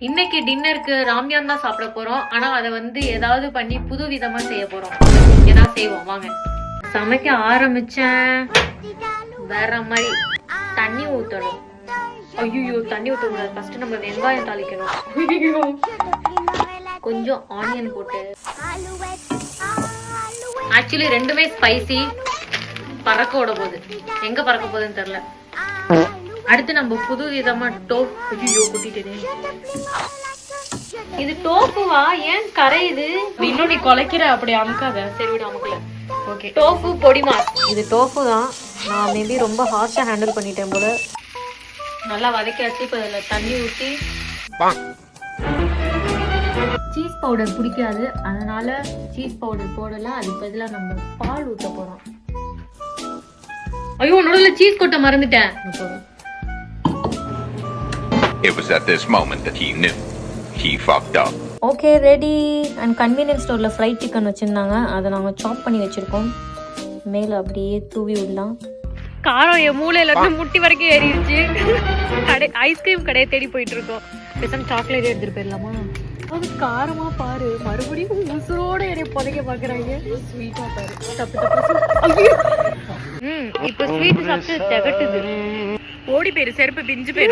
இன்னைக்கு டின்னருக்கு ராம்யான் தான் சாப்பிட போறோம். ஆனா அதை வந்து ஏதாவது பண்ணி புது விதமா செய்ய போறோம். ஏதாவது செய்வோம் வாங்க. சமைக்க ஆரம்பிச்சேன் வேற மாதிரி. தண்ணி ஊத்தணும். ஐயோ தண்ணி ஊத்த கூடாது. ஃபர்ஸ்ட் நம்ம வெங்காயம் தாளிக்கணும். கொஞ்சம் ஆனியன் போட்டு. ஆக்சுவலி ரெண்டுமே ஸ்பைசி. பறக்க விட போகுது. எங்க பறக்க போகுதுன்னு தெரியல. அடுத்து நம்ம புது விதமா ஐயோ கொட்டிட்டேனே. இது டோஃபுவா? ஏன் கரையுது? இன்னும் நீ குலைக்கிற அப்படி அமுக்காத. சரி விட அமுக்கல. Okay tofu பொடிமா. இது டோஃபு தான். நான் மேபி ரொம்ப ஹார்ஷா ஹேண்டில் பண்ணிட்டேன் போல. நல்லா வதக்கியாச்சு. இப்போ இதில் தண்ணி ஊற்றி. சீஸ் பவுடர் பிடிக்காது, அதனால சீஸ் பவுடர் போடல. அதுக்கு பதிலாக நம்ம பால் ஊற்ற போறோம். ஐயோ நடுவில் சீஸ் கொட்ட மறந்துட்டேன். It was at this moment that he knew he fucked up. Okay ready. And convenience ஸ்டோரில் ஃப்ரைட் சிக்கன் வச்சுருந்தாங்க. அதை நாங்கள் சாப் பண்ணி வச்சுருக்கோம். மேலே அப்படியே தூவி விடலாம். காரம் என் மூளையில இருந்து முட்டி வரைக்கும் ஏறிடுச்சு. கடை ஐஸ்கிரீம் கடையை தேடி போயிட்டு இருக்கோம். பேசாம சாக்லேட் எடுத்துட்டு போயிடலாமா? அது காரமா பாரு. மறுபடியும் உசுரோட என்னை புதைக்க பாக்குறாங்க. ஸ்வீட்டா பாரு. தப்பு தப்பு. இப்ப ஸ்வீட் சாப்பிட்டு திகட்டுது. ஓடி போயிரு. செருப்பு பிஞ்சு போயிரு.